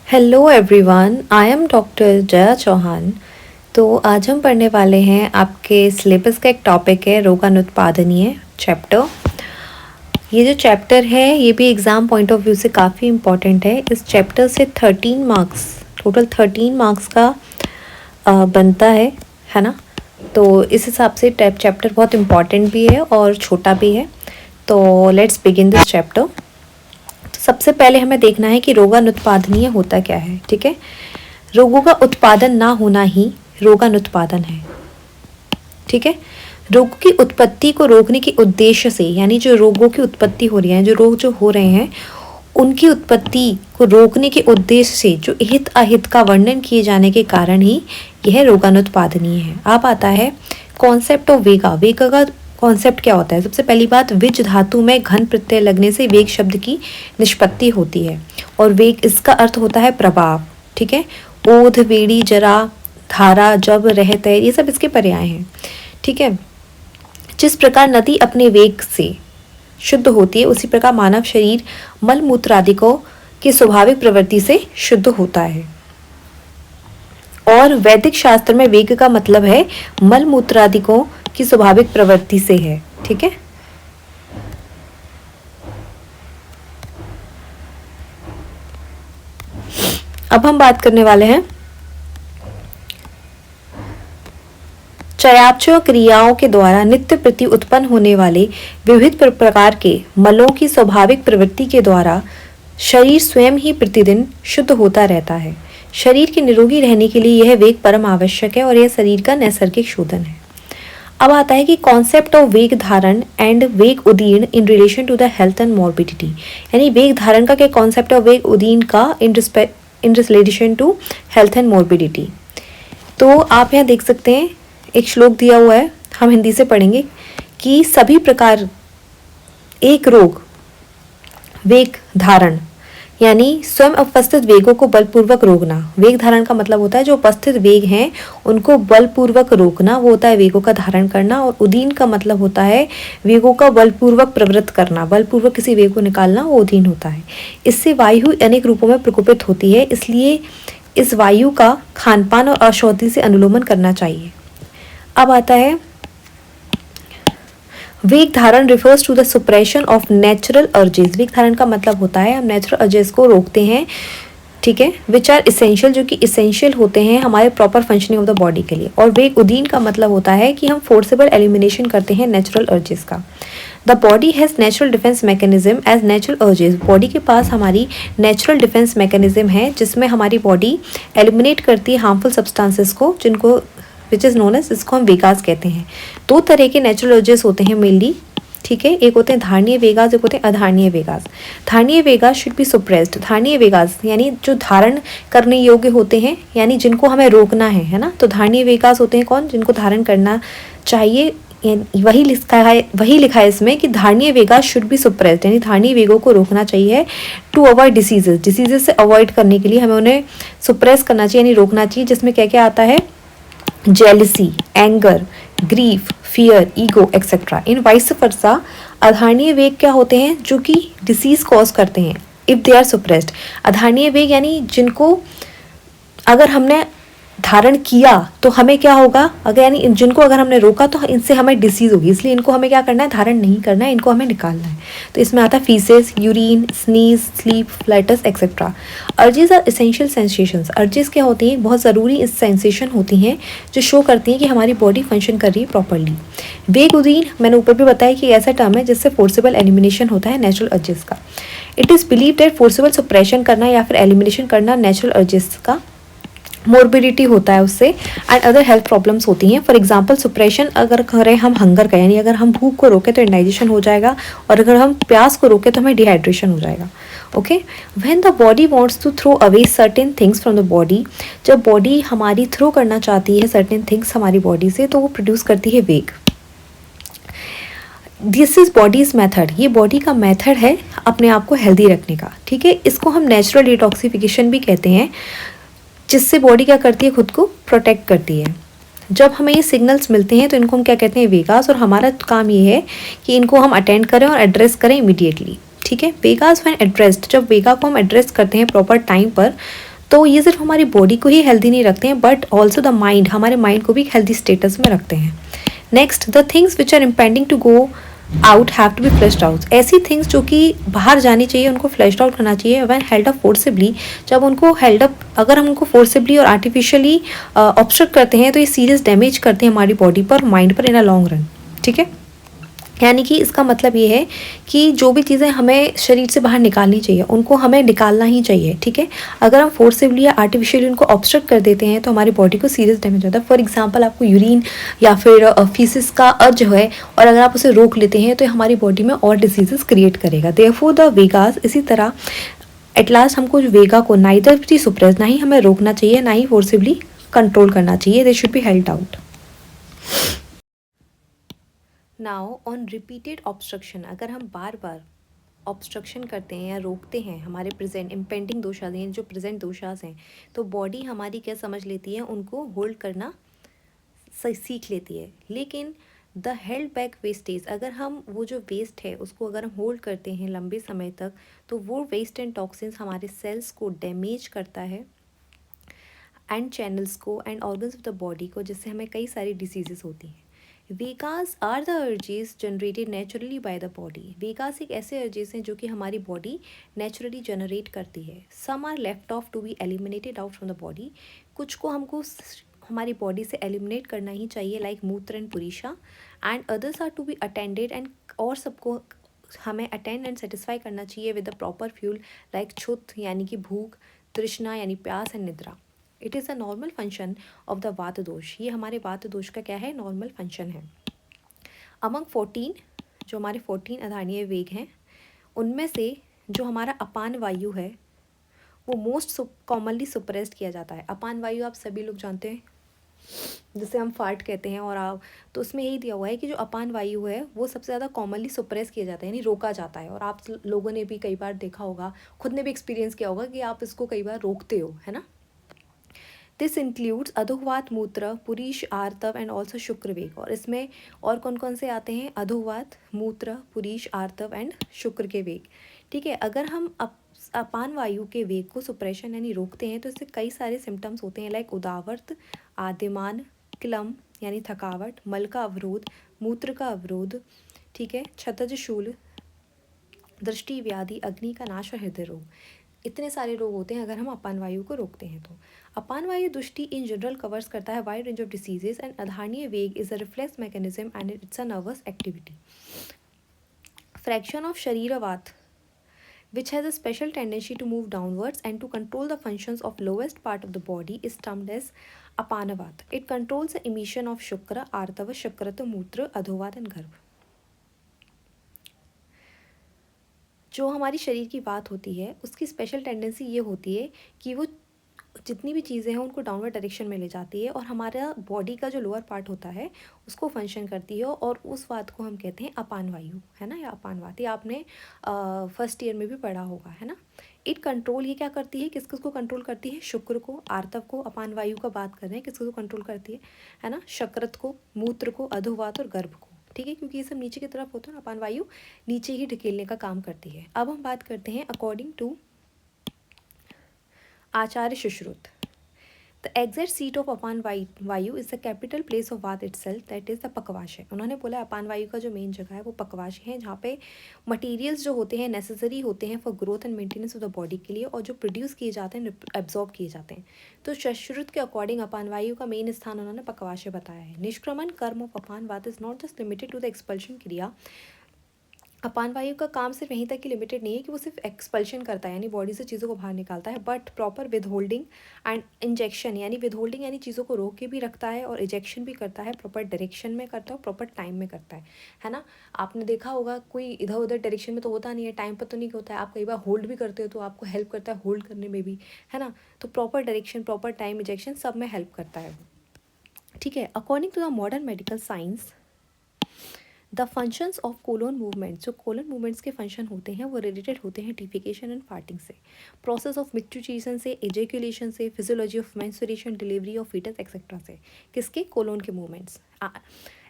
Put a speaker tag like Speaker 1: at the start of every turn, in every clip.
Speaker 1: Hello everyone, I am doctor Jaya Chauhan. तो आज हम पढ़ने वाले हैं, आपके सिलेबस का एक टॉपिक है रोगानुत्पादनीय चैप्टर। ये जो चैप्टर है ये भी एग्ज़ाम पॉइंट ऑफ व्यू से काफ़ी इम्पॉर्टेंट है। इस चैप्टर से 13 मार्क्स, टोटल 13 मार्क्स का बनता है ना। तो इस हिसाब से चैप्टर बहुत इम्पॉर्टेंट भी है और छोटा भी है। तो लेट्स बिगिन दिस चैप्टर। सबसे पहले हमें देखना है कि रोगानुत्पादनीय होता क्या है। ठीक है, रोगों का उत्पादन ना होना ही रोगानुत्पादन है। ठीक है, रोग की उत्पत्ति को रोकने के उद्देश्य से, यानी जो रोगों की उत्पत्ति हो रही है, जो रोग जो हो रहे हैं उनकी उत्पत्ति को रोकने के उद्देश्य से जो हित अहित का वर्णन किए जाने के कारण ही यह रोगानुत्पादनीय है। अब आता है कॉन्सेप्ट ऑफ वेगा। वेगा का कॉन्सेप्ट क्या होता है? सबसे पहली बात, विज धातु में घन प्रत्यय लगने से वेग शब्द की निष्पत्ति होती है और वेग इसका अर्थ होता है प्रभाव। ठीक है, ओध, वेड़ी, जरा, धारा, जब, रहत है, ये सब इसके पर्याय हैं। ठीक है, जिस प्रकार नदी अपने वेग से शुद्ध होती है उसी प्रकार मानव शरीर मल मूत्र आदि को की स्वाभाविक प्रवृत्ति से शुद्ध होता है। और वैदिक शास्त्र में वेग का मतलब है मल मूत्र आदि को की स्वाभाविक प्रवृत्ति से है। ठीक है, अब हम बात करने वाले हैं चयापचय क्रियाओं के द्वारा नित्य प्रति उत्पन्न होने वाले विविध प्रकार के मलों की स्वाभाविक प्रवृत्ति के द्वारा शरीर स्वयं ही प्रतिदिन शुद्ध होता रहता है। शरीर के निरोगी रहने के लिए यह वेग परम आवश्यक है और यह शरीर का नैसर्गिक शोधन है। अब आता है कि कॉन्सेप्ट ऑफ वेग dharana and vega udirana in relation to the health and morbidity, यानी वेग धारण का क्या कॉन्सेप्ट ऑफ वेग उदीर्ण का in relation to health and morbidity. तो आप यहाँ देख सकते हैं एक श्लोक दिया हुआ है, हम हिंदी से पढ़ेंगे कि सभी प्रकार एक रोग वेग धारण, यानी स्वयं उपस्थित वेगों को बलपूर्वक रोकना। वेग धारण का मतलब होता है जो उपस्थित वेग हैं उनको बलपूर्वक रोकना, वो होता है वेगों का धारण करना। और उदीन का मतलब होता है वेगों का बलपूर्वक प्रवृत्त करना, बलपूर्वक किसी वेग को निकालना, वो उदीन होता है। इससे वायु अनेक रूपों में प्रकोपित होती है, इसलिए इस वायु का खानपान और औषधि से अनुलोमन करना चाहिए। अब आता है vega dharana refers to the suppression of natural urges. वेग धारण का मतलब होता है हम नेचुरल अर्जेस को रोकते हैं, ठीक है, विच आर इसेंशियल, जो कि इसेंशियल होते हैं हमारे proper functioning of the body के लिए। और वेग उदीन का मतलब होता है कि हम फोर्सेबल एलिमिनेशन करते हैं नेचुरल अर्जेस का। The body has natural defence mechanism as natural urges. Body के पास हमारी नेचुरल डिफेंस मैकेनिज्म है जिसमें हमारी बॉडी एलिमिनेट करती है हार्मफुल सब्सटेंसेस को, जिनको विच इज़ नोन एज, इसको हम वेगास कहते हैं। दो तरह के नेचुरल अर्जेस होते हैं मेनली, ठीक है, एक होते हैं धारणीय वेगास, एक होते हैं अधारणीय वेगास। धारणीय वेगास शुड बी सुप्रेस्ड। धारणीय वेगास यानी जो धारण करने योग्य होते हैं, यानी जिनको हमें रोकना है ना। तो धारणीय वेगास होते हैं कौन? जिनको धारण करना चाहिए। वही लिखा है इसमें कि धारणीय वेगास शुड बी सुप्रेस्ड, यानी धारणीय वेगों को रोकना चाहिए टू अवॉइड डिसीजेज से अवॉइड करने के लिए हमें उन्हें सुप्रेस करना चाहिए, यानी रोकना चाहिए। जिसमें क्या क्या आता है? Jealousy, anger, grief, fear, ego etcetera. इन वाइस वर्सा अधारणीय वेग क्या होते हैं? जो कि डिसीज कॉज करते हैं इफ दे आर सुप्रेस्ड। अधारणीय वेग यानी जिनको अगर हमने धारण किया तो हमें क्या होगा, अगर यानी जिनको अगर हमने रोका तो इनसे हमें डिसीज होगी, इसलिए इनको हमें क्या करना है? धारण नहीं करना है, इनको हमें निकालना है। तो इसमें आता है faeces, urine, sneeze, sleep, flatus etcetera. Urges are essential sensations. Urges क्या होती हैं? बहुत ज़रूरी सेंसेशन होती हैं जो शो करती हैं कि हमारी बॉडी फंक्शन कर रही है प्रॉपरली। वेग उदीन मैंने ऊपर भी बताया कि ऐसा टर्म है जिससे फोर्सेबल एलिमिनेशन होता है नेचुरल अर्जेस का। It is believe that forcible suppression करना या फिर एलिमिनेशन करना नेचुरल अर्जेस का मोर्बिडिटी होता है उससे, एंड अदर हेल्थ प्रॉब्लम्स होती हैं। फॉर एग्जांपल सुप्रेशन अगर करें हम हंगर का, यानी अगर हम भूख को रोकें तो इंडाइजेशन हो जाएगा, और अगर हम प्यास को रोकें तो हमें डिहाइड्रेशन हो जाएगा। Okay, when the body wants to throw away certain things from the body, जब बॉडी हमारी थ्रो करना चाहती है सर्टेन थिंग्स हमारी बॉडी से, तो वो प्रोड्यूस करती है वेग। This is bodies method. ये बॉडी का मेथड है अपने आप को हेल्दी रखने का, ठीक है। इसको हम नेचुरल डिटॉक्सिफिकेशन भी कहते हैं, जिससे बॉडी क्या करती है? खुद को प्रोटेक्ट करती है। जब हमें ये सिग्नल्स मिलते हैं तो इनको हम क्या कहते हैं? वेगास। और हमारा काम ये है कि इनको हम अटेंड करें और एड्रेस करें इमीडिएटली, ठीक है। वेगास व्हेन एड्रेस्ड, जब वेगा को हम एड्रेस करते हैं प्रॉपर टाइम पर, तो ये सिर्फ हमारी बॉडी को ही हेल्दी नहीं रखते हैं बट ऑल्सो द माइंड, हमारे माइंड को भी एक हेल्दी स्टेटस में रखते हैं। Next, the things which are impending to go out have to be flushed out. ऐसी थिंग्स जो कि बाहर जानी चाहिए उनको फ्लश्ड आउट करना चाहिए व्हेन हेल्ड अप फोर्सिबली। जब उनको हेल्ड अप, अगर हम उनको फोर्सिबली और आर्टिफिशियली ऑब्स्ट्रक्ट करते हैं तो ये सीरियस डैमेज करते हैं हमारी बॉडी पर, माइंड पर इन अ लॉन्ग रन। ठीक है, यानी कि इसका मतलब ये है कि जो भी चीज़ें हमें शरीर से बाहर निकालनी चाहिए उनको हमें निकालना ही चाहिए। ठीक है, अगर हम फोर्सिबली या आर्टिफिशियली उनको ऑब्स्ट्रक्ट कर देते हैं तो हमारी बॉडी को सीरियस डैमेज होता है। फॉर एग्जांपल, आपको यूरिन या फिर फीसिस का अर्ज है और अगर आप उसे रोक लेते हैं तो हमारी बॉडी में और डिजीजेस क्रिएट करेगा। देयरफॉर द वेगास, इसी तरह एट लास्ट हमको वेगा को नाइदर बी सुप्रेस, ना ही हमें रोकना चाहिए ना ही फोर्सिबली कंट्रोल करना चाहिए, they should be held out. Now on repeated obstruction, अगर हम बार बार ऑब्स्ट्रक्शन करते हैं या रोकते हैं हमारे प्रेजेंट इम्पेंडिंग दोषास हैं, जो प्रेजेंट दोषास हैं, तो बॉडी हमारी क्या समझ लेती है, उनको होल्ड करना सीख लेती है। लेकिन द हेल्ड बैक वेस्टेज, अगर हम वो जो वेस्ट है उसको अगर हम होल्ड करते हैं लंबे समय तक तो वो वेस्ट एंड टॉक्सिन्स हमारे सेल्स को डैमेज करता है एंड चैनल्स को and organs of the body को, जिससे हमें कई सारी डिसीजेस होती हैं। Vegas are the urges generated naturally by the body. वेगास एक ऐसे अर्जेस हैं जो कि हमारी बॉडी नेचुरली जनरेट करती है। Some are left off to be eliminated out from the body, कुछ को हमको हमारी बॉडी से एलिमिनेट करना ही चाहिए, like mutra and purisha, and others are to be attended and, और सबको हमें अटेंड एंड सेटिस्फाई करना चाहिए with the proper fuel, like kshut यानी कि भूख, तृष्णा यानी प्यास and nidra. It is a normal function of the vata dosha, ये हमारे वात दोष का क्या है, नॉर्मल फंक्शन है। अमंग 14, जो हमारे 14 आधारणीय वेग हैं उनमें से जो हमारा अपान वायु है वो मोस्ट कॉमनली सुप्रेस्ड किया जाता है। अपान वायु आप सभी लोग जानते हैं, जिसे हम फार्ट कहते हैं, और आप तो उसमें यही दिया हुआ है कि जो अपान वायु है वो सबसे ज़्यादा कॉमनली सुप्रेस किया जाता है, यानी रोका जाता है। और आप लोगों ने भी कई बार देखा होगा, खुद ने भी एक्सपीरियंस किया होगा कि आप इसको कई बार रोकते हो, है ना। दिस इंक्लूड्स अधोवात, मूत्र, पुरीश, आर्तव एंड ऑल्सो शुक्र वेग। और इसमें और कौन कौन से आते हैं, अधोवात, मूत्र, पुरीश, आर्तव एंड शुक्र के वेग। ठीक है, अगर हम अपान वायु के वेग को सुप्रेशन यानी रोकते हैं तो इससे कई सारे सिम्टम्स होते हैं, लाइक उदावर्त, आदिमान, क्लम यानी थकावट, मल का अवरोध, मूत्र का अवरोध, ठीक है, क्षतज शूल, दृष्टि व्याधि, अग्नि का नाश और हृदय रोग। इतने सारे रोग होते हैं अगर हम अपान वायु को रोकते हैं तो। अपान वायु दृष्टि इन जनरल कवर्स करता है wide range of diseases and adharaniya vega is a reflex mechanism and it's a nervous activity. Fraction of sharirvata which has a special tendency to move downwards and to control the functions of lowest part of the body is termed as apanavat. It controls the emission of shukra, artava, shakrata, mutra, adhovat and गर्भ। जो हमारी शरीर की बात होती है उसकी special tendency ये होती है कि वो जितनी भी चीज़ें हैं उनको डाउनवर्ड डायरेक्शन में ले जाती है और हमारा बॉडी का जो लोअर पार्ट होता है उसको फंक्शन करती है, और उस बात को हम कहते हैं अपान वायु, है ना, या अपान वात। ये आपने फर्स्ट ईयर में भी पढ़ा होगा, है ना। इट कंट्रोल, ये क्या करती है, किसको कंट्रोल करती है, शुक्र को, आर्तव को, अपान वायु का बात कर रहे हैं, किसको कंट्रोल करती है ना, शक्रत को, मूत्र को, अधोवात और गर्भ को। ठीक है, क्योंकि ये सब नीचे की तरफ होता है ना, अपान वायु नीचे ही ढकेलने का काम करती है। अब हम बात करते हैं according to Acharya Sushruta. The exact seat of apana vayu is the capital place of vata itself, that is the pakvashaya है। उन्होंने बोला अपान वायु का जो मेन जगह है वो पकवाश है, जहाँ पे मटेरियल्स जो होते हैं नेसेसरी होते हैं for growth and maintenance of the body के लिए, और जो प्रोड्यूस किए जाते हैं, एब्जॉर्ब किए जाते हैं। तो सुश्रुत के अकॉर्डिंग अपान वायु का मेन स्थान उन्होंने पकवाश बताया है। निष्क्रमण कर्म of apana vata is not just limited to the expulsion kriya. अपान वायु का काम सिर्फ यहीं तक ही लिमिटेड नहीं है कि वो सिर्फ एक्सपल्शन करता है यानी बॉडी से चीज़ों को बाहर निकालता है, but proper with holding and injection, यानी विद होल्डिंग यानी चीज़ों को रोक के भी रखता है और इजेक्शन भी करता है, प्रॉपर डायरेक्शन में करता है, प्रॉपर टाइम में करता है ना। आपने देखा होगा कोई इधर उधर डायरेक्शन में तो होता नहीं है, टाइम पर तो नहीं होता है, आप कई बार होल्ड भी करते हो तो आपको हेल्प करता है होल्ड करने में भी, है ना। तो proper direction, proper time, ejection सब में हेल्प करता है, ठीक है। According to the modern medical science the functions of colon movements, जो कोलन मूवमेंट्स के फंक्शन होते हैं वो रिलेटेड होते हैं डिफिकेशन एंड फार्टिंग से, प्रोसेस ऑफ मिक्चुचेशन से, एजेकुलेशन से, physiology of menstruation, delivery of foetus etcetera से। किसके, कोलोन के movements.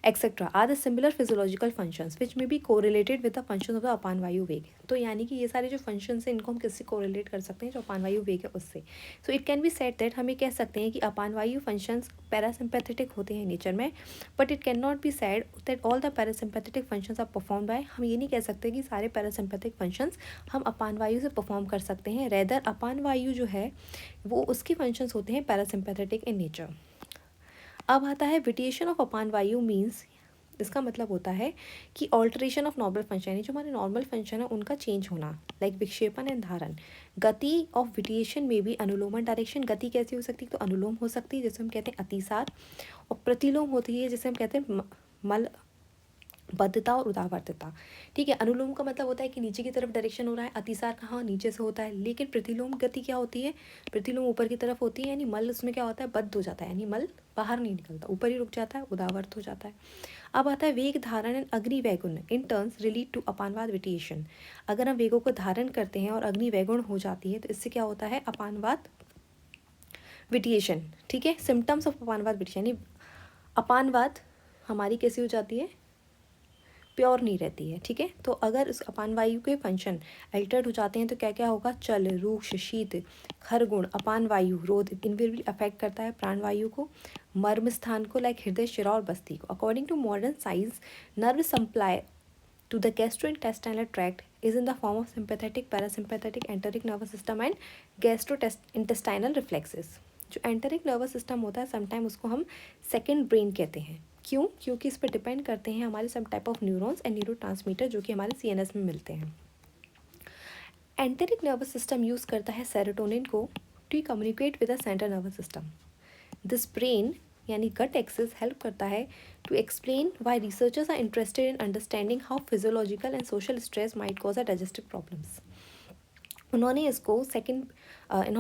Speaker 1: Etcetera are the similar physiological functions which may be correlated with the function of the apana vayu vega. तो यानी कि ये सारे जो फंक्शंस हैं इनको हम किससे कोरिलेट कर सकते हैं, जो अपान वायु वेग है उससे। So it can be said that हम ये कह सकते हैं कि अपान वायु फंक्शंस पैरासिम्पैथेटिक होते हैं नेचर में, but it can not be said that all the parasympathetic functions are perform by. हम ये नहीं कह सकते कि सारे पैरासिम्पैथिक फंक्शंस हम अपान वायु से परफॉर्म कर सकते हैं। रेदर अपान वायु जो है वो उसके फंक्शंस होते हैं पैरासिम्पैथेटिक इन नेचर। अब आता है विटिएशन ऑफ अपान वायु मीन्स, इसका मतलब होता है कि ऑल्टरेशन ऑफ नॉर्मल फंक्शन, यानी जो हमारे नॉर्मल फंक्शन है उनका चेंज होना, लाइक विक्षेपण एंड धारण। गति ऑफ विटिएशन में भी अनुलोमन डायरेक्शन, गति कैसी हो सकती है, तो अनुलोम हो सकती है जैसे हम कहते हैं अतिसार, और प्रतिलोम होती है जैसे हम कहते हैं मल बद्धता और उदावर्तता। ठीक है, अनुलोम का मतलब होता है कि नीचे की तरफ डायरेक्शन हो रहा है, अतिसार कहाँ नीचे से होता है, लेकिन प्रतिलोम गति क्या होती है, प्रतिलोम ऊपर की तरफ होती है, यानी मल उसमें क्या होता है, बद्ध हो जाता है, यानी मल बाहर नहीं निकलता, ऊपर ही रुक जाता है, उदावर्त हो जाता है। अब आता है वेग धारण एंड अग्नि वैगुण इन टर्न्स रिलेट टू अपानवाद विटिएशन। अगर हम वेगों को धारण करते हैं और अग्नि वैगुण हो जाती है तो इससे क्या होता है, अपानवाद विटिएशन। ठीक है, सिम्टम्स ऑफ अपानवाद विटिएशन, यानी अपानवाद हमारी कैसी हो जाती है, प्योर नहीं रहती है। ठीक है, तो अगर इस अपान वायु के फंक्शन अल्टर्ड हो जाते हैं तो क्या क्या होगा, चल, रूक्ष, शीत, खरगुण, अपान वायु, रोध, इन भी अफेक्ट करता है प्राण वायु को, मर्म स्थान को, लाइक हृदय, शिरा और बस्ती को। According to modern science, nerve supply to the gastrointestinal tract is in the form of sympathetic, parasympathetic, enteric nervous system and gastrointestinal reflexes। जो एंटेरिक नर्वस सिस्टम होता है समटाइम उसको हम सेकेंड ब्रेन कहते हैं। क्यों, क्योंकि इस पर डिपेंड करते हैं हमारे some type of neurons and neurotransmitter जो कि हमारे सीएनएस में मिलते हैं। एंटेरिक नर्वस सिस्टम यूज़ करता है सेरोटोनिन को to communicate with the central nervous system. This brain यानी गट एक्सिस हेल्प करता है to explain why researchers are interested in understanding how physiological and social stress might cause a digestive problems. इन्होंने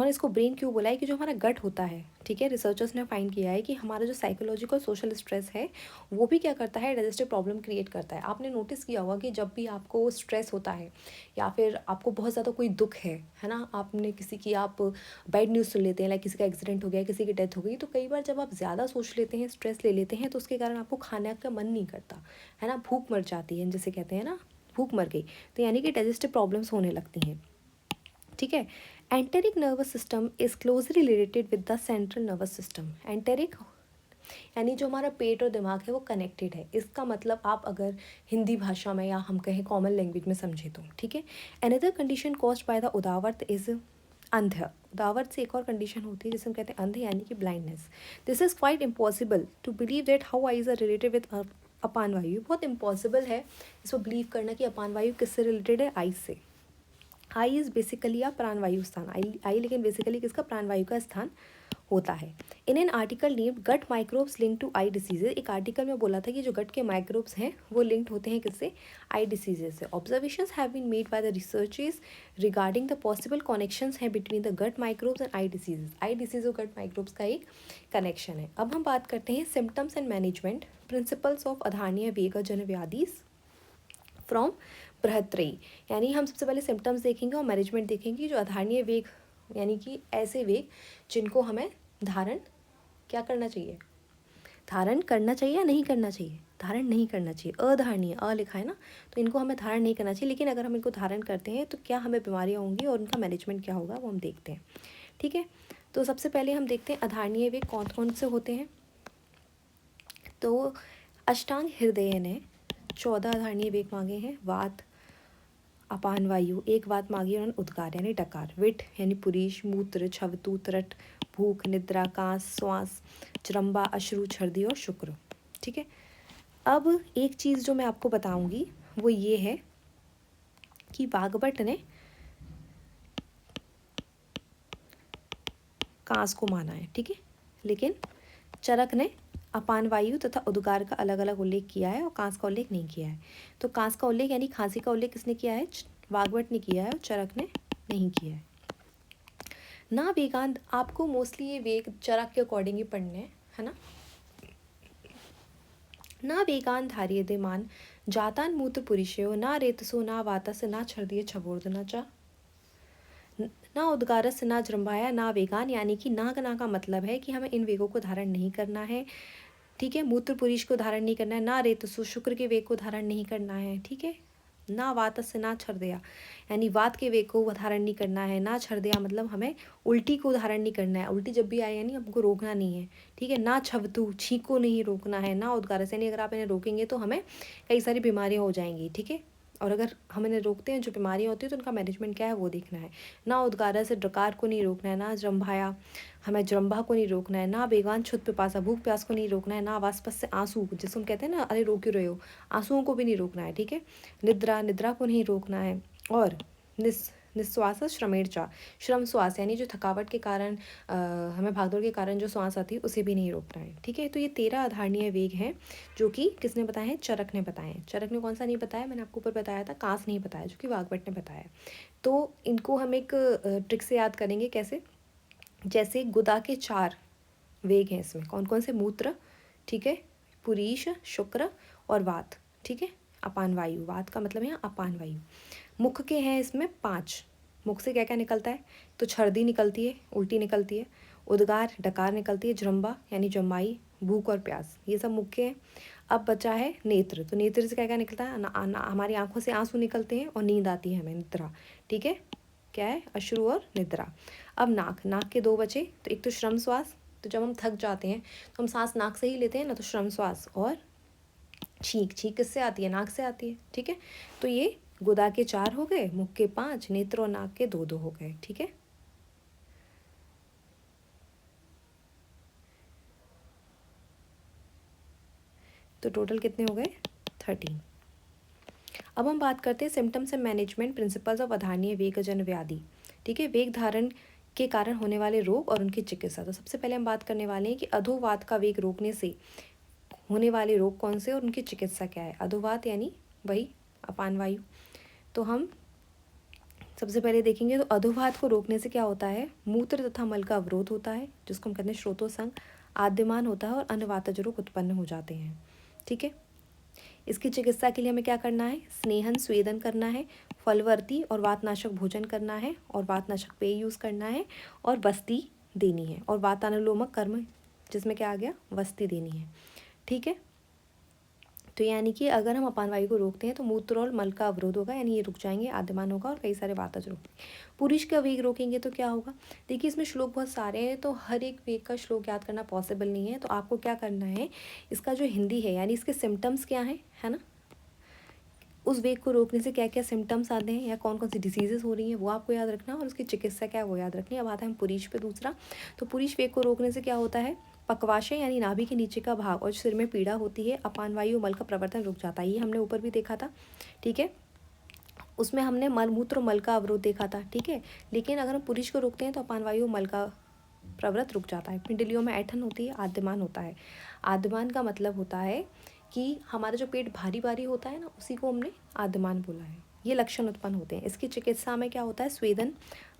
Speaker 1: इसको brain क्यों बोला है कि जो हमारा गट होता है, ठीक है, रिसर्चर्स ने फाइंड किया है कि हमारा जो साइकोलॉजिकल सोशल स्ट्रेस है वो भी क्या करता है, डाइजेस्टिव प्रॉब्लम क्रिएट करता है। आपने नोटिस किया होगा कि जब भी आपको स्ट्रेस होता है या फिर आपको बहुत ज़्यादा कोई दुख है ना, आपने किसी की आप बैड न्यूज़ सुन लेते हैं, लाइक किसी का एक्सीडेंट हो गया, किसी की डेथ हो गई, तो कई बार जब आप ज़्यादा सोच लेते हैं, स्ट्रेस ले लेते हैं, तो उसके कारण आपको खाने का मन नहीं करता है ना, भूख मर जाती है, जैसे कहते हैं ना, भूख मर गई, तो यानी कि डाइजेस्टिव प्रॉब्लम्स होने लगती हैं। ठीक है, enteric nervous system is closely related with the central nervous system. Enteric यानी जो हमारा पेट और दिमाग है वो कनेक्टेड है। इसका मतलब आप अगर हिंदी भाषा में या हम कहें कॉमन लैंग्वेज में समझे तो, ठीक है। Another condition caused by the udavarta is andh. उदावर्त से एक और कंडीशन होती है जिसे हम कहते हैं अंध, यानी कि blindness. This is quite impossible to believe that how eyes are related with apana vayu. बहुत इम्पॉसिबल है इसको बिलीव करना कि अपान वायु किससे रिलेटेड है, आइज से। आई इज़ बेसिकली आ प्राणवायु स्थान, आई लेकिन बेसिकली किसका, प्राणवायु का स्थान होता है। In an article named gut microbes link to eye diseases, एक आर्टिकल में बोला था कि जो गट के माइक्रोब्स हैं वो लिंक्ड होते हैं किससे, आई डिसीजेज से। Observations have been made by the researchers regarding the possible connections है between the gut microbes and eye diseases. Eye disease और गट माइक्रोब्स का एक कनेक्शन है। अब हम बात करते हैं symptoms and management, principles of adharaniya vega jan व्याधिस from बृहत्त्रयी। यानी हम सबसे पहले सिम्टम्स देखेंगे और मैनेजमेंट देखेंगे। जो अधारणीय वेग यानी कि ऐसे वेग जिनको हमें धारण क्या करना चाहिए, धारण करना चाहिए या नहीं करना चाहिए, धारण नहीं करना चाहिए। अधारणीय, अ लिखा है ना, तो इनको हमें धारण नहीं करना चाहिए, लेकिन अगर हम इनको धारण करते हैं तो क्या हमें बीमारियाँ होंगी और उनका मैनेजमेंट क्या होगा वो हम देखते हैं। ठीक है, तो सबसे पहले हम देखते हैं अधारणीय वेग कौन कौन से होते हैं। तो अष्टांग हृदय ने 14 अधारणीय वेग मांगे हैं। वात, अपान वायु, एक वात मांगी उन्होंने, उद्गार यानी डकार, विट यानी पुरीश, मूत्र, छवतु, त्रट, भूख, निद्रा, कांस, श्वास, जरम्बा, अश्रु, छर्दी और शुक्र। ठीक है, अब एक चीज़ जो मैं आपको बताऊंगी वो ये है कि वाग्भट ने कांस को माना है, ठीक है, लेकिन चरक ने अपान वायु तथा उद्गार का अलग अलग उल्लेख किया है और कांस का उल्लेख नहीं किया है। तो कांस का उल्लेख यानी खांसी का उल्लेख किसने किया है, वाग्भट ने किया है और चरक ने नहीं किया है। ना वेगांत, आपको मोस्टली ये वेग चरक के अकॉर्डिंग ही पढ़ने है ना। ना वेगान धार्यदेमान जातान मूत्र पुरुषयो ना रेतसो ना वातस ना छर्दीय छबोर्दना चा ना उद्गारस ना जृंभाया ना वेगान, यानी कि ना का मतलब है कि हमें इन वेगों को धारण नहीं करना है। ठीक है। मूत्र पुरीश को धारण नहीं करना है, ना रेतसु शुक्र के वेग को धारण नहीं करना है, ठीक है। ना वातस्य ना छर्दया यानी वात के वेग को धारण नहीं करना है, ना छर्दया मतलब हमें उल्टी को धारण नहीं करना है, उल्टी जब भी आए यानी हमको रोकना नहीं है, ठीक है। ना छवतु छींक को नहीं रोकना है, ना उद्गारस यानी अगर आप इन्हें रोकेंगे तो हमें कई सारी बीमारियाँ हो जाएंगी, ठीक है। और अगर हम इन्हें रोकते हैं जो बीमारियाँ होती है तो उनका मैनेजमेंट क्या है वो देखना है। ना उद्गारा से डकार को नहीं रोकना है, ना जृंभाया हमें जृंभा को नहीं रोकना है, ना बेगान छुत पिपासा भूख प्यास को नहीं रोकना है, ना वाष्पस से आंसू जिसको हम कहते हैं ना अरे रोक क्यों रहे हो, आंसुओं को भी नहीं रोकना है, ठीक है। निद्रा निद्रा को नहीं रोकना है, और निश्वास श्रमेणचा श्रम श्वास यानी जो थकावट के कारण हमें भागदौड़ के कारण जो श्वास आती है उसे भी नहीं रोकना है, ठीक है। तो ये 13 आधारणीय वेग हैं जो कि किसने बताए हैं, चरक ने बताए हैं। चरक ने कौन सा नहीं बताया, मैंने आपको ऊपर बताया था, कांस नहीं बताया जो कि वाग्भट ने बताया। तो इनको हम एक ट्रिक से याद करेंगे, कैसे, जैसे गुदा के 4 वेग हैं इसमें, कौन कौन से, मूत्र, ठीक है, पुरीश, शुक्र और वात, ठीक है। अपान वायु, वात का मतलब है अपान वायु। मुख के हैं इसमें 5, मुख से क्या क्या निकलता है, तो छर्दी निकलती है, उल्टी निकलती है, उद्गार डकार निकलती है, जृंभा यानी जमाई, भूख और प्यास, ये सब मुख के हैं। अब बचा है नेत्र, तो नेत्र से क्या क्या निकलता है, हमारी आंखों से आंसू निकलते हैं और नींद आती है हमें, निद्रा, ठीक है, क्या है, अश्रु और निद्रा। अब नाक, नाक के 2 बचे, तो एक तो श्रम श्वास, तो जब हम थक जाते हैं तो हम सांस नाक से ही लेते हैं ना, तो श्रम श्वास, और छींक, छींक किससे आती है, नाक से आती है, ठीक है। तो ये गुदा के 4 हो गए, मुख के 5, नेत्र और नाक के 2 हो गए, ठीक है। तो टोटल कितने हो गए, 13। अब हम बात करते हैं symptoms and management principles of adharaniya vegajan vyadhi, ठीक है, वेग धारण के कारण होने वाले रोग और उनकी चिकित्सा। तो सबसे पहले हम बात करने वाले हैं कि अधोवात का वेग रोकने से होने वाले रोग कौन से और उनकी चिकित्सा क्या है। अधोवात यानी वही अपान वायु। तो हम सबसे पहले देखेंगे तो अधोवात को रोकने से क्या होता है, मूत्र तथा मल का अवरोध होता है जिसको हम कहते हैं श्रोतोसंग, आद्यमान होता है और अन्य वातज रोग उत्पन्न हो जाते हैं, ठीक है। इसकी चिकित्सा के लिए हमें क्या करना है, स्नेहन स्वेदन करना है, फलवर्ती और वातनाशक भोजन करना है, और वातनाशक पेय यूज़ करना है, और वस्ती देनी है, और वातानुलोमक कर्म जिसमें क्या आ गया, वस्ती देनी है, ठीक है। तो यानी कि अगर हम अपान वायु को रोकते हैं तो मूत्र और मल का अवरोध होगा, यानी ये रुक जाएंगे, आद्यमान होगा और कई सारे वातज रोग। पुरुष का वेग रोकेंगे तो क्या होगा, देखिए इसमें श्लोक बहुत सारे हैं तो हर एक वेग का श्लोक याद करना पॉसिबल नहीं है, तो आपको क्या करना है, इसका जो हिंदी है यानी इसके सिम्टम्स क्या हैं, है ना, उस वेग को रोकने से क्या क्या सिम्टम्स आते हैं या कौन कौन सी डिसीजेस हो रही हैं वो आपको याद रखना, और उसकी चिकित्सा क्या है वो याद रखनी। अब आता है हम पुरीश पे दूसरा। तो पुरीश वेग को रोकने से क्या होता है, पकवाशय यानी नाभि के नीचे का भाग और सिर में पीड़ा होती है, अपान वायु मल का प्रवर्तन रुक जाता है, ये हमने ऊपर भी देखा था, ठीक है। उसमें हमने मल मूत्र मल का अवरोध देखा था, ठीक है। लेकिन अगर हम पुरीश को रोकते हैं तो अपान वायु मल का प्रवृत्त रुक जाता है। पिंडलियों में ऐठन होती है, आद्यमान होता है। आद्यमान का मतलब होता है कि हमारा जो पेट भारी भारी होता है ना, उसी को हमने आद्यमान बोला है। ये लक्षण उत्पन्न होते हैं। इसकी चिकित्सा में क्या होता है, स्वेदन,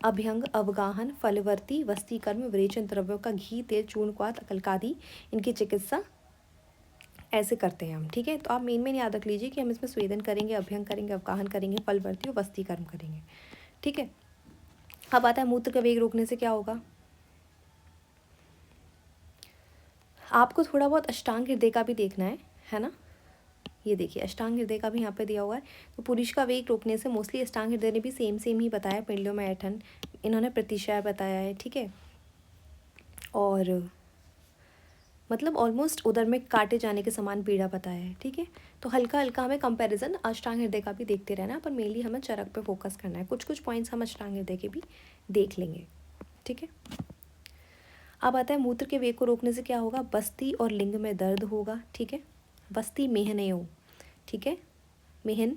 Speaker 1: अभ्यंग, अवगाहन, फलवर्ती, वस्तीकर्म, विरेचन द्रव्यों का घी, तेल, चूर्ण, क्वाथ, अकल्कादि, इनकी चिकित्सा ऐसे करते हैं हम, ठीक है। तो आप मेन याद रख लीजिए कि हम इसमें स्वेदन करेंगे, अभ्यंग करेंगे, अवगाहन करेंगे, फलवर्ती और वस्तीकर्म करेंगे, ठीक है। अब आता है मूत्र का वेग रोकने से क्या होगा, आपको थोड़ा बहुत अष्टांग हृदय का भी देखना है ना। ये देखिए अष्टांग हृदय का भी यहाँ पे दिया हुआ है। तो पुरुष का वेग रोकने से मोस्टली अष्टांग हृदय ने भी सेम ही बताया, पिंडलियों में ऐठन इन्होंने प्रतिशय बताया है, ठीक है। और मतलब ऑलमोस्ट उधर में काटे जाने के समान पीड़ा बताया है, ठीक है। तो हल्का हल्का हमें कंपैरिजन अष्टांग हृदय का भी देखते रहना, पर मेनली हमें चरक पे फोकस करना है। कुछ कुछ पॉइंट्स हम अष्टांग हृदय के भी देख लेंगे, ठीक है। अब आता है मूत्र के वेग को रोकने से क्या होगा, बस्ती और लिंग में दर्द होगा, ठीक है। बस्ती मेहनयो, ठीक है, मेहन,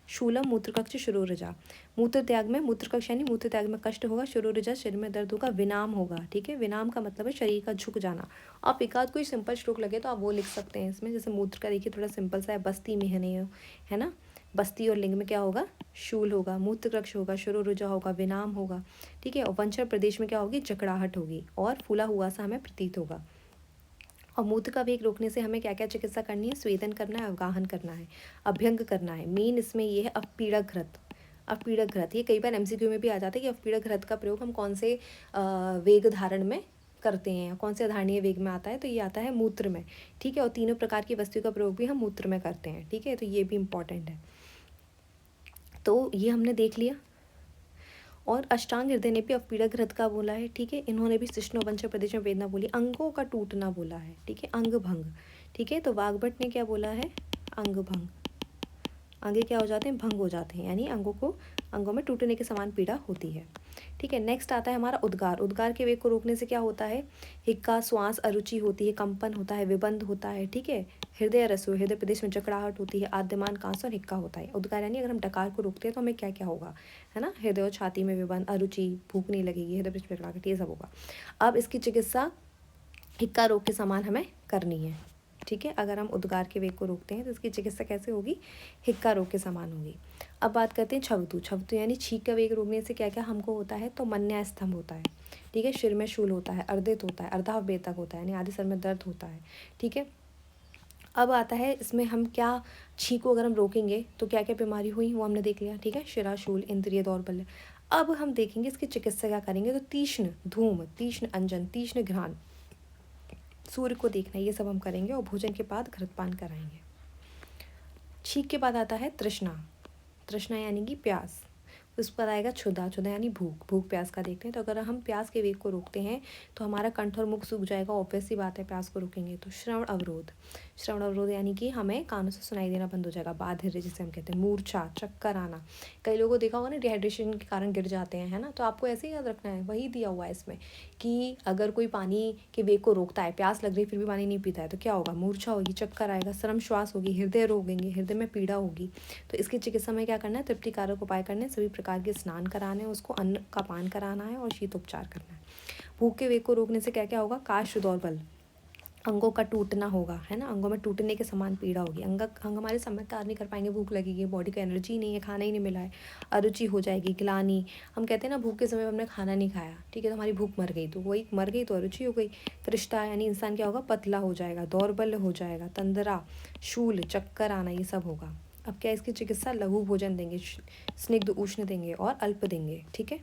Speaker 1: शूलम मूत्रकक्ष शिरोरजा, मूत्र त्याग में, मूत्रकक्ष यानी मूत्र त्याग में कष्ट होगा, शिरोरजा शरीर में दर्द होगा, विनाम होगा, ठीक है। विनाम का मतलब है शरीर का झुक जाना। आप एक आध कोई सिंपल श्लोक लगे तो आप वो लिख सकते हैं इसमें, जैसे मूत्र का देखिए थोड़ा सिंपल सा है, बस्ती मेहनयो, है ना। बस्ती और लिंग में क्या होगा, शूल होगा, मूत्रकक्ष होगा, शिरोरुजा होगा, विनाम होगा, ठीक है। और वंशर प्रदेश में क्या होगी, जकड़ाहट होगी और फूला हुआ सा हमें प्रतीत होगा। और मूत्र का वेग रोकने से हमें क्या क्या चिकित्सा करनी है, स्वेदन करना है, अवगाहन करना है, अभ्यंग करना है। मेन इसमें ये है अपपीड़क घृत। अपपीड़क घृत ये कई बार एमसीक्यू में भी आ जाता है कि अपपीड़क घृत का प्रयोग हम कौन से वेग धारण में करते हैं, कौन से आधारणीय वेग में आता है, तो ये आता है मूत्र में, ठीक है। और तीनों प्रकार की वस्तु का प्रयोग भी हम मूत्र में करते हैं, ठीक है, तो ये भी इम्पॉर्टेंट है। तो ये हमने देख लिया। और अष्टांग हृदय ने भी अपीड़क हृदय का बोला है, ठीक है। इन्होंने भी शिश्नोपंचक प्रदेश में वेदना बोली, अंगों का टूटना बोला है, ठीक है, अंग भंग, ठीक है। तो वाग्भट ने क्या बोला है, अंग भंग, अंगे क्या हो जाते हैं, भंग हो जाते हैं, यानी अंगों में टूटने के समान पीड़ा होती है, ठीक है। नेक्स्ट आता है हमारा उद्गार। उद्गार के वेग को रोकने से क्या होता है, हिक्का, श्वास अरुचि होती है, कंपन होता है, विबंध होता है, ठीक है। हृदय रसो, हृदय प्रदेश में जकड़ाहट होती है, आद्यमान कांस और हिक्का होता है। उद्गार यानी अगर हम डकार को रोकते हैं तो हमें क्या क्या होगा, है ना, हृदय और छाती में विबंध, अरुचि, भूख नहीं लगेगी, हृदय प्रदेश में जकड़ाहट, ये सब होगा। अब इसकी चिकित्सा हिक्का रोग के समान हमें करनी है, ठीक है। अगर हम उद्गार के वेग को रोकते हैं तो इसकी चिकित्सा कैसे होगी, हिक्का रोग के समान होगी। अब बात करते हैं छवतु। छवतु यानी छींक का वेग रोकने से क्या क्या हमको होता है, तो मन्या स्तंभ होता है, ठीक है, सिर में शूल होता है, अर्दित होता है, अर्धावेतक होता है, यानी आधे सर में दर्द होता है, ठीक है। अब आता है इसमें हम क्या, छींक को अगर हम रोकेंगे तो क्या क्या बीमारी हुई वो हमने देख लिया, ठीक है, शिरा, शूल, इंद्रिय दौर्बल्य। अब हम देखेंगे इसकी चिकित्सा क्या करेंगे, तो तीक्ष्ण धूम, तीक्ष्ण अंजन, तीक्ष्ण घ्राण, सूर्य को देखना, ये सब हम करेंगे। और भोजन के बाद घृतपान कराएंगे। छींक के बाद आता है तृष्णा। तृष्णा यानी कि प्यास। उस पर आएगा क्षुधा। क्षुधा यानी भूख, भूख प्यास का देखते हैं। तो अगर हम प्यास के वेग को रोकते हैं तो हमारा कंठ और मुख सूख जाएगा, ऑब्वियस सी बात है, प्यास को रोकेंगे तो। श्रवण अवरोध। श्रवण अवरोध यानी कि हमें कानों से सुनाई देना बंद हो जाएगा, बाधिर जिसे हम कहते हैं। मूर्छा, चक्कर आना। कई लोगों को देखा होगा ना, डिहाइड्रेशन के कारण गिर जाते हैं, है ना, तो आपको ऐसे ही याद रखना है, वही दिया हुआ है इसमें कि अगर कोई पानी के वेग को रोकता है, प्यास लग रही फिर भी पानी नहीं पीता है, तो क्या होगा, मूर्छा होगी, चक्कर आएगा, श्रम श्वास होगी, हृदय रोग होंगे, हृदय में पीड़ा होगी। तो इसकी चिकित्सा में क्या करना है, तृप्तिकारक उपाय करने, सभी प्रकार के स्नान कराने, उसको अन्न का पान कराना है और शीतोपचार करना है। भूख के वेग को रोकने से क्या क्या होगा, काष्ठ दौर्बल, अंगों का टूटना होगा, है ना, अंगों में टूटने के समान पीड़ा होगी, अंग हमारे समय कार्य नहीं कर पाएंगे, भूख लगेगी, बॉडी को एनर्जी नहीं है, खाना ही नहीं मिला है, अरुचि हो जाएगी, ग्लानि, हम कहते हैं ना भूख के समय हमने खाना नहीं खाया, ठीक है, तो हमारी भूख मर गई, तो वही मर गई तो अरुचि हो गई। कृष्टा यानी इंसान क्या होगा, पतला हो जाएगा, दौर्बल्य हो जाएगा, तंद्रा, शूल, चक्कर आना, ये सब होगा। अब क्या इसकी चिकित्सा, लघु भोजन देंगे, स्निग्ध उष्ण देंगे और अल्प देंगे, ठीक है।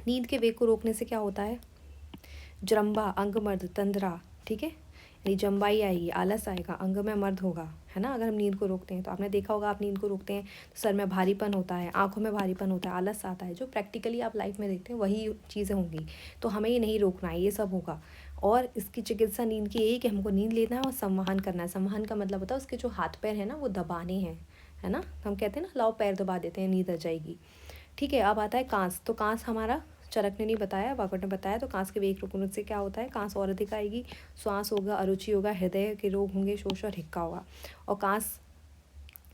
Speaker 1: नींद के वेग को रोकने से क्या होता है, जृंभा, अंगमर्द, तंद्रा, ठीक है, यानी जम्बाई आएगी, आलस आएगा, अंग में मर्द होगा, है ना, अगर हम नींद को रोकते हैं तो। आपने देखा होगा, आप नींद को रोकते हैं तो सर में भारीपन होता है, आंखों में भारीपन होता है, आलस आता है, जो प्रैक्टिकली आप लाइफ में देखते हैं वही चीज़ें होंगी। तो हमें ये नहीं रोकना है, ये सब होगा। और इसकी चिकित्सा नींद की यही कि हमको नींद लेना है और संवहन करना है। संवहन का मतलब होता है उसके जो हाथ पैर हैं ना वो दबाने हैं, है ना, हम कहते हैं ना लाओ पैर दबा देते हैं, नींद आ जाएगी, ठीक है। अब आता है कांस। तो कांस हमारा चरक ने नहीं बताया, वागवट ने बताया। तो कांस के वेग रोकने से क्या होता है, कांस और अधिक आएगी, श्वास होगा, अरुचि होगा, हृदय के रोग होंगे, शोष और हिक्का होगा। और कांस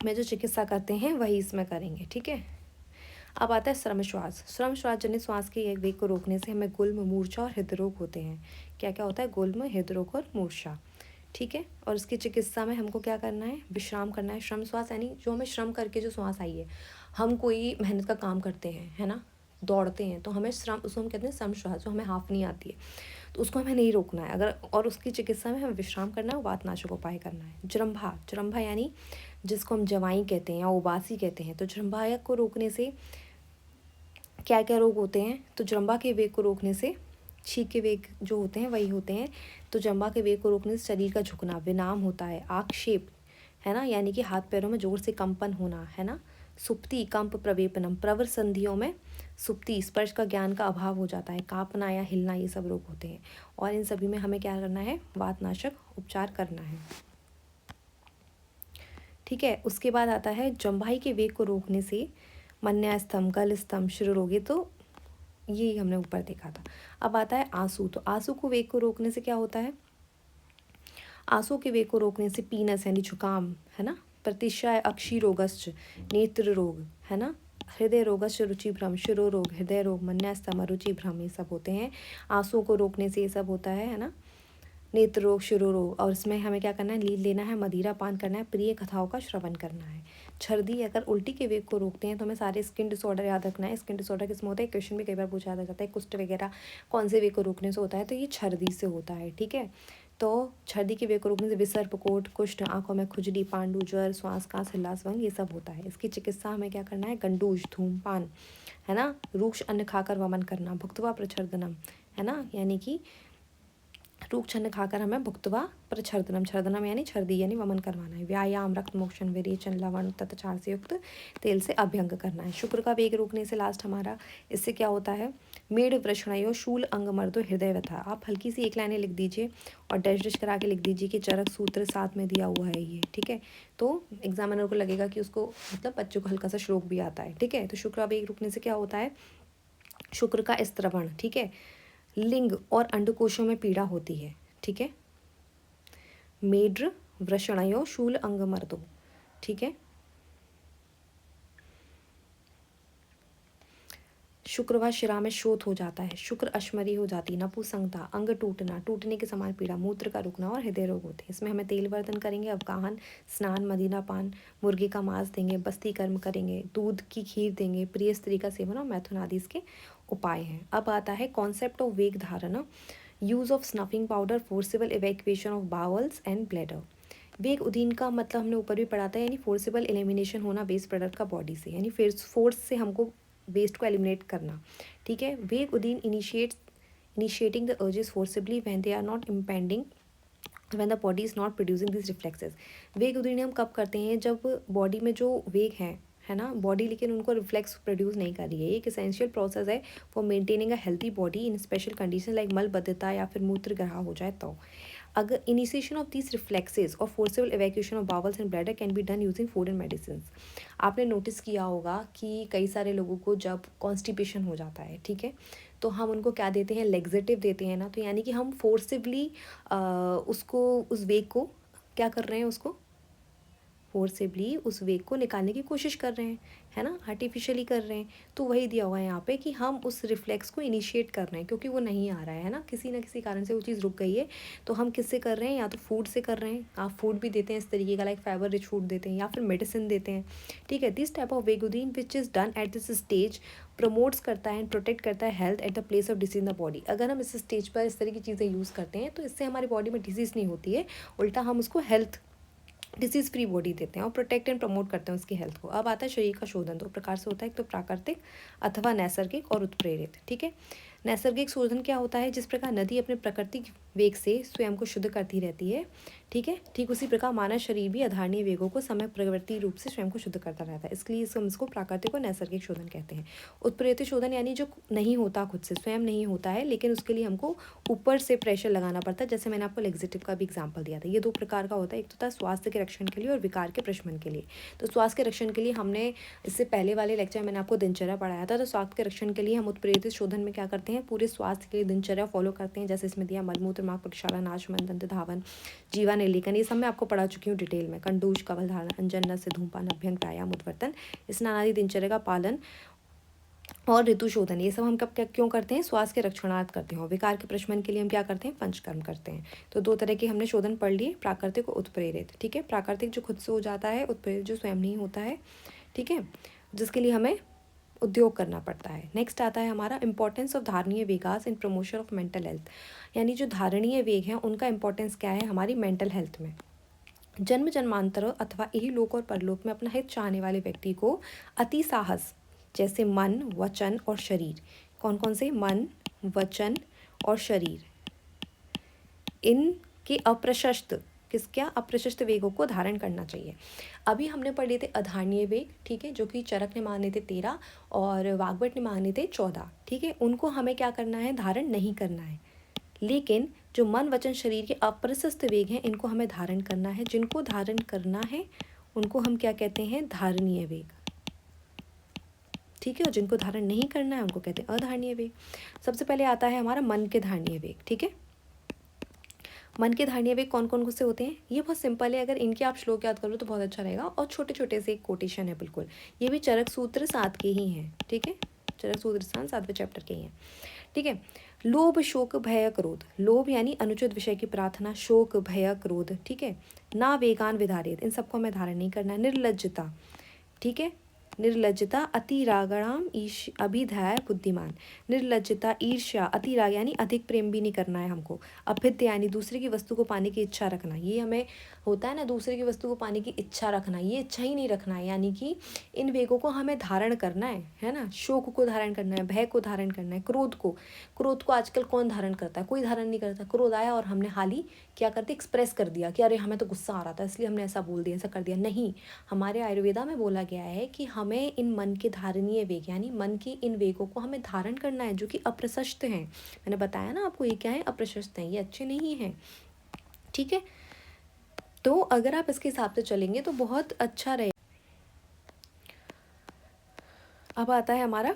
Speaker 1: में जो चिकित्सा करते हैं वही इसमें करेंगे, ठीक है। अब आता है श्रम श्वास। श्रम श्वास जनित श्वास के एक वेग को रोकने से हमें गुल्म, मूर्छा और हृदय रोग होते हैं। क्या क्या होता है, गुल्म, हृदय रोग और मूर्छा, ठीक है। और इसकी चिकित्सा में हमको क्या करना है, विश्राम करना है। श्रम श्वास यानी जो हमें श्रम करके जो श्वास आई है, हम कोई मेहनत का काम करते हैं, है ना, दौड़ते हैं, तो हमें श्रम, उसको हम कहते हैं श्रम श्वास, जो हमें हाफ नहीं आती है, तो उसको हमें नहीं रोकना है अगर। और उसकी चिकित्सा में हमें विश्राम करना है, वातनाशक उपाय करना है। जृंभा, जृंभा यानी जिसको हम जवाई कहते हैं या उबासी कहते हैं। तो जृंभा को रोकने से क्या क्या रोग होते हैं, तो जृंभा के वेग को रोकने से छींक के वेग जो होते हैं वही होते हैं। तो जृंभा के वेग को रोकने से शरीर का झुकना, विनाम होता है, आक्षेप, है ना, यानी कि हाथ पैरों में जोर से कंपन होना, है ना, सुप्ति, कंप, प्रवेपनम, प्रवर संधियों में सुप्ति, स्पर्श का ज्ञान का अभाव हो जाता है, कांपना या हिलना, ये सब रोग होते हैं। और इन सभी में हमें क्या करना है, वातनाशक उपचार करना है, ठीक है। उसके बाद आता है जम्भाई के वेग को रोकने से मन्या स्तंभ, गल स्तंभ, शिरो रोग, ये तो यही हमने ऊपर देखा था। अब आता है आंसू। तो आंसू को वेग को रोकने से क्या होता है, आंसू के वेग को रोकने से पीनस यानी जुकाम, है ना, प्रतिशय, अक्षी रोगश्च, नेत्र रोग, है ना, हृदय रोगश्च, रुचि भ्रम, शिरो रोग, हृदय रोग, मन्यास्तम, रुचि भ्रम, ये सब होते हैं। आंसू को रोकने से ये सब होता है ना, नेत्र रोग, शिरो रोग। और इसमें हमें क्या करना है, लील लेना है, मदिरा पान करना है, प्रिय कथाओं का श्रवण करना है। छर्दी, अगर उल्टी के वेग को रोकते हैं तो हमें सारे स्किन डिसऑर्डर याद रखना है। स्किन डिसऑर्डर किसमें होता है, क्वेश्चन भी कई बार पूछा जाता है, कुष्ठ वगैरह कौन से वेग को रोकने से होता है, तो ये छर्दी से होता है, ठीक है। तो छर्दी के वेग को रोकने से विसर्प, कोट, कुष्ठ, आंखों में खुजली, पांडु, ज्वर, श्वास, कांस, हिल्लास्वंग, ये सब होता है। इसकी चिकित्सा हमें क्या करना है, गंडूज, धूमपान, है ना, रूक्ष अन्न खाकर वमन करना, भुक्तवा प्रच्छर्दनम, है ना, यानी कि रूख छन्न खाकर हमें भुक्तवा प्रछर्दनम, छर्दनम यानी छर्दी यानी वमन करवाना है। व्यायाम, रक्त मोक्षण, विरेचन, लवण तथा क्षार से युक्त तेल से अभ्यंग करना है। शुक्र का वेग रोकने से लास्ट हमारा इससे क्या होता है, मेड़ वृषणयो शूल अंग मर्दो हृदय व्यथा। आप हल्की सी एक लाइनें लिख दीजिए और डैश डैश करा के लिख दीजिए कि चरक सूत्र साथ में दिया हुआ है ये, ठीक है। तो एग्जामिनर को लगेगा कि उसको मतलब बच्चों को हल्का सा श्लोक भी आता है, ठीक है। तो शुक्र का वेग रोकने से क्या होता है, शुक्र का स्त्रवण, ठीक है, लिंग और अंडकोशों में पीड़ा होती है, ठीक है। मेड्र वृषणयो शूल अंग मर्दो, ठीक है। शुक्रवार शिरा में शोथ हो जाता है, शुक्र अश्मरी हो जाती, नपुंसकता, अंग टूटना, टूटने के समान पीड़ा, मूत्र का रुकना और हृदय रोग होते हैं। इसमें हमें तेल वर्धन करेंगे, अवगाहन, स्नान, मदीना पान, मुर्गी का मांस देंगे, बस्ती कर्म करेंगे, दूध की खीर देंगे, प्रिय स्त्री का सेवन और मैथुन आदि इसके उपाय हैं। अब आता है concept of vega dharana, use of snuffing powder, forcible evacuation of bowels and bladder. वेग उदीन का मतलब हमने ऊपर भी पढ़ा था, यानी फोर्सिबल एलिमिनेशन होना वेस्ट प्रोडक्ट का बॉडी से, यानी फोर्स से हमको वेस्ट को एलिमिनेट करना, ठीक है। Vega udirana initiating the urges forcibly when they are not impending, when the body is not producing this reflexes. वेग उदीन हम कब करते हैं, जब बॉडी में जो वेग है ना बॉडी, लेकिन उनको रिफ्लेक्स प्रोड्यूस नहीं कर रही है। एक एसेंशियल प्रोसेस है for maintaining a healthy body in special condition like मलबद्धता या फिर मूत्र ग्रह हो जाए तो। अगर इनिशिएशन ऑफ दिस रिफ्लेक्सेस और forcible evacuation of bowels and bladder can be done using food and medicine. आपने नोटिस किया होगा कि कई सारे लोगों को जब कॉन्स्टिपेशन हो जाता है, ठीक है, तो हम उनको क्या देते हैं, लेग्जेटिव देते हैं ना। तो यानी कि हम फोर्सिबली उसको उस वेग को क्या कर रहे हैं, उसको फोर्सिबली उस वेग को निकालने की कोशिश कर रहे हैं, है ना, आर्टिफिशियली कर रहे हैं। तो वही दिया हुआ है यहाँ पे कि हम उस रिफ्लेक्स को इनिशिएट कर रहे हैं, क्योंकि वो नहीं आ रहा है ना, किसी ना किसी कारण से वो चीज़ रुक गई है। तो हम किससे कर रहे हैं, या तो फूड से कर रहे हैं, आप फूड भी देते हैं इस तरीके का, लाइक फाइबर रिच फूड देते हैं या फिर मेडिसिन देते हैं, ठीक है। दिस टाइप ऑफ वेगुदीन which is done at this stage promotes करता है एंड प्रोटेक्ट करता है health at the place of disease in the body. अगर हम इस स्टेज पर इस तरह की चीज़ें यूज़ करते हैं तो इससे हमारी बॉडी में डिजीज़ नहीं होती है, उल्टा हम उसको हेल्थ डिसीज फ्री बॉडी देते हैं और प्रोटेक्ट एंड प्रमोट करते हैं उसकी हेल्थ को। अब आता है शरीर का शोधन, दो प्रकार से होता है, एक तो प्राकृतिक अथवा नैसर्गिक और उत्प्रेरित, ठीक है। नैसर्गिक शोधन क्या होता है, जिस प्रकार नदी अपने प्राकृतिक वेग से स्वयं को शुद्ध करती रहती है, ठीक है, ठीक उसी प्रकार मानव शरीर भी आधारणीय वेगों को समय प्रवृत्ति रूप से स्वयं को शुद्ध करता रहता है। इसलिए हम इसको प्राकृतिक और नैसर्गिक शोधन कहते हैं। उत्प्रेरित शोधन यानी जो नहीं होता, खुद से स्वयं नहीं होता है, लेकिन उसके लिए हमको ऊपर से प्रेशर लगाना पड़ता है, जैसे मैंने आपको लेग्जेटिव का भी एग्जाम्पल दिया था। ये दो प्रकार का होता है, एक तो था स्वास्थ्य के रक्षण के लिए और विकार के प्रशमन के लिए। तो स्वास्थ्य के रक्षण के लिए हमने इससे पहले वाले लेक्चर में मैंने आपको दिनचर्या पढ़ाया था। तो स्वास्थ्य के रक्षण के लिए हम उत्प्रेरित शोधन में क्या करते हैं, पूरे स्वास्थ्य के लिए दिनचर्या फॉलो करते हैं, जैसे इसमें दिया मलमूत्र मार्ग प्रक्षालन, नाशमन, दंत धावन, जीवा निलेखन, ये सब मैं आपको पढ़ा चुकी हूँ डिटेल में। कंडूश, कवल धारण, अंजन, नस्य, धूमपान, अभ्यंग, व्यायाम, उद्वर्तन, स्नान आदि दिनचर्या का पालन और ऋतु शोधन, ये सब हम कब क्या क्यों करते हैं, स्वास्थ्य के रक्षणार्थ करते हैं। और विकार के प्रशमन के लिए हम क्या करते हैं, पंचकर्म करते हैं। तो दो तरह के हमने शोधन पढ़ लिए, प्राकृतिक और उत्प्रेरित, ठीक है। प्राकृतिक जो खुद से हो जाता है, उत्प्रेरित जो स्वयं नहीं होता है, ठीक है, जिसके लिए हमें उद्योग करना पड़ता है। नेक्स्ट आता है हमारा इंपॉर्टेंस ऑफ धारणीय Vegas in promotion of mental health, यानी जो धारणीय वेग हैं उनका इंपॉर्टेंस क्या है हमारी मेंटल हेल्थ में। जन्म जन्मांतरों अथवा यही लोक और परलोक में अपना हित चाहने वाले व्यक्ति को अति साहस, जैसे मन, वचन और शरीर, कौन कौन से, मन, वचन और शरीर, इनके अप्रशस्त अप्रशस्त वेगों को धारण करना चाहिए। अभी हमने पढ़े थे अधारणीय वेग, ठीक है, जो कि चरक ने माने थे 13 और वाग्भट ने माने थे 14, ठीक है। उनको हमें क्या करना है, धारण नहीं करना है। लेकिन जो मन, वचन, शरीर के अप्रशस्त वेग हैं, इनको हमें धारण करना है। जिनको धारण करना है उनको हम क्या कहते हैं, धारणीय वेग, ठीक है। और जिनको धारण नहीं करना है उनको कहते हैं अधारणीय वेग। सबसे पहले आता है हमारा मन के धारणीय वेग, ठीक है। मन के धारणीय वेग कौन कौन से होते हैं, ये बहुत सिंपल है, अगर इनके आप श्लोक याद करो तो बहुत अच्छा रहेगा। और छोटे छोटे से एक कोटेशन है बिल्कुल, ये भी चरक सूत्र 7 के ही हैं, ठीक है, चरक सूत्र 7वें चैप्टर के ही हैं, ठीक है। लोभ, शोक, भय, क्रोध, लोभ यानी अनुचित विषय की प्रार्थना, शोक, भय, क्रोध, ठीक है, ना वेगान विधारित, इन सबको हमें धारण नहीं करना। निर्लज्जता, ठीक है, निर्लज्जता, अतिरागणाम ईश अभिधाय बुद्धिमान। निर्लज्जता, ईर्ष्या, अतिराग यानी अधिक प्रेम भी नहीं करना है हमको। अभिद्य यानी दूसरे की वस्तु को पाने की इच्छा रखना, ये हमें होता है ना, दूसरे की वस्तु को पाने की इच्छा रखना, ये इच्छा ही नहीं रखना है, यानी कि इन वेगों को हमें धारण करना है ना। शोक को धारण करना है, भय को धारण करना है, क्रोध को आजकल कौन धारण करता है, कोई धारण नहीं करता। क्रोध आया और हमने हाल ही क्या करते, एक्सप्रेस कर दिया कि अरे हमें तो गुस्सा आ रहा था इसलिए हमने ऐसा बोल दिया, ऐसा कर दिया। नहीं, हमारे आयुर्वेदा में बोला गया है कि हमें इन मन के धारणीय वेग यानी मन की इन वेगों को हमें धारण करना है, जो कि अप्रशस्त हैं। मैंने बताया ना आपको, ये क्या है, अप्रशस्त हैं, ये अच्छे नहीं हैं, ठीक है। तो अगर आप इसके हिसाब से चलेंगे तो बहुत अच्छा रहेगा। अब आता है हमारा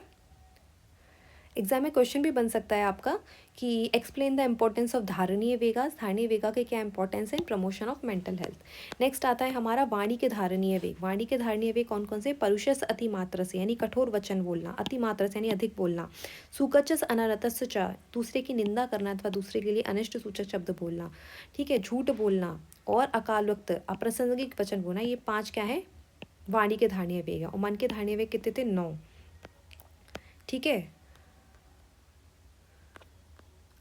Speaker 1: एग्जाम में क्वेश्चन भी बन सकता है आपका कि एक्सप्लेन द इम्पोर्टेंस ऑफ धारणीय वेगास। धारणीय वेगा के क्या इंपॉर्टेंस है, promotion of mental health. Next आता है हमारा वाणी के धारणीय वेग। वाणी के धारणीय वेग कौन कौन से, परुषस अतिमात्र से यानी कठोर वचन बोलना, अतिमात्र से यानी अधिक बोलना, सुकचस अनरतस्य च दूसरे की निंदा करना अथवा दूसरे के लिए अनिष्ट सूचक शब्द बोलना, ठीक है, झूठ बोलना और अकाल वक्त अप्रासंगिक वचन बोलना। ये 5 क्या है, वाणी के धारणीय वेग है। और मन के धारणीय वेग कितने थे, 9, ठीक है।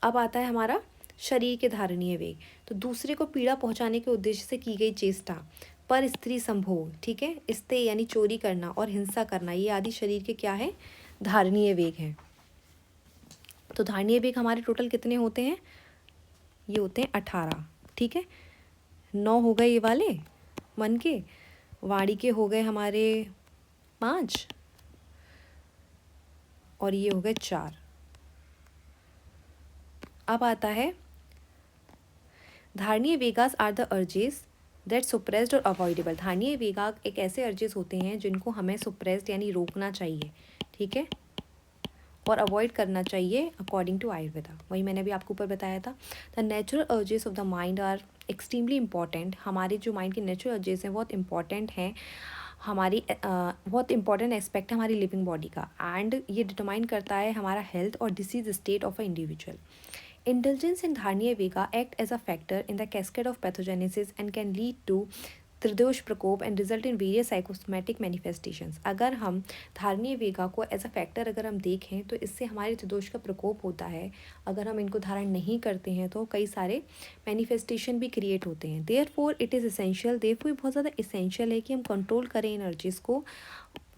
Speaker 1: अब आता है हमारा शरीर के धारणीय वेग। तो दूसरे को पीड़ा पहुंचाने के उद्देश्य से की गई चेष्टा, पर स्त्री संभोग, ठीक है, स्ते यानी चोरी करना और हिंसा करना, ये आदि शरीर के क्या है, धारणीय वेग हैं। तो धारणीय वेग हमारे टोटल कितने होते हैं, ये होते हैं 18, ठीक है। 9 हो गए ये वाले मन के, वाणी के हो गए हमारे 5 और ये हो गए 4। अब आता है dharaniya vegas are the urges that suppressed और अवॉइडेबल। धारणीय वेगा एक ऐसे अर्जेस होते हैं जिनको हमें सुप्रेस्ड यानी रोकना चाहिए, ठीक है, और अवॉइड करना चाहिए अकॉर्डिंग टू आयुर्वेदा। वही मैंने भी आपको ऊपर बताया था। The natural urges of the mind are extremely important. हमारे जो माइंड के नेचुरल अर्जेस हैं बहुत इंपॉर्टेंट हैं, हमारी बहुत इंपॉर्टेंट एस्पेक्ट है हमारी लिविंग बॉडी का, एंड ये डिटरमाइन करता है हमारा हेल्थ और disease state of a individual. Indulgence in Dharaniya Vega act as a factor in the cascade of pathogenesis and can lead to त्रिदोष प्रकोप and result in various psychosomatic manifestations. अगर हम धारणीय वेगा को एज अ फैक्टर अगर हम देखें तो इससे हमारे त्रिदोष का प्रकोप होता है। अगर हम इनको धारण नहीं करते हैं तो कई सारे मैनिफेस्टेशन भी क्रिएट होते हैं। Therefore it is essential, therefore बहुत ज़्यादा एसेंशियल है कि हम कंट्रोल करें एनर्जीज़ को।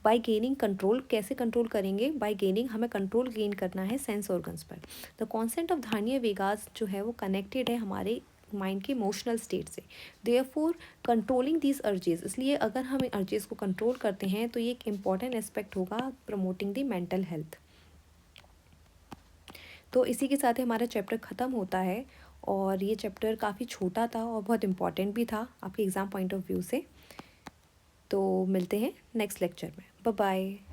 Speaker 1: बाय गेनिंग कंट्रोल, कैसे कंट्रोल करेंगे, बाय गेनिंग, हमें कंट्रोल गेन करना है सेंस ऑर्गन्स पर। द कॉन्सेप्ट ऑफ धारणीय वेगास जो है वो कनेक्टेड है हमारे माइंड के इमोशनल स्टेट से। देयरफॉर कंट्रोलिंग दीज अर्जेस, इसलिए अगर हम इन अर्जेस को कंट्रोल करते हैं तो ये एक इम्पॉर्टेंट एस्पेक्ट होगा प्रमोटिंग द मेंटल हेल्थ। तो इसी के साथ ही हमारा चैप्टर ख़त्म होता है, और ये चैप्टर काफ़ी छोटा था और बहुत इम्पॉर्टेंट भी था आपके एग्ज़ाम पॉइंट ऑफ व्यू से। तो मिलते हैं नेक्स्ट लेक्चर में, बाय बाय।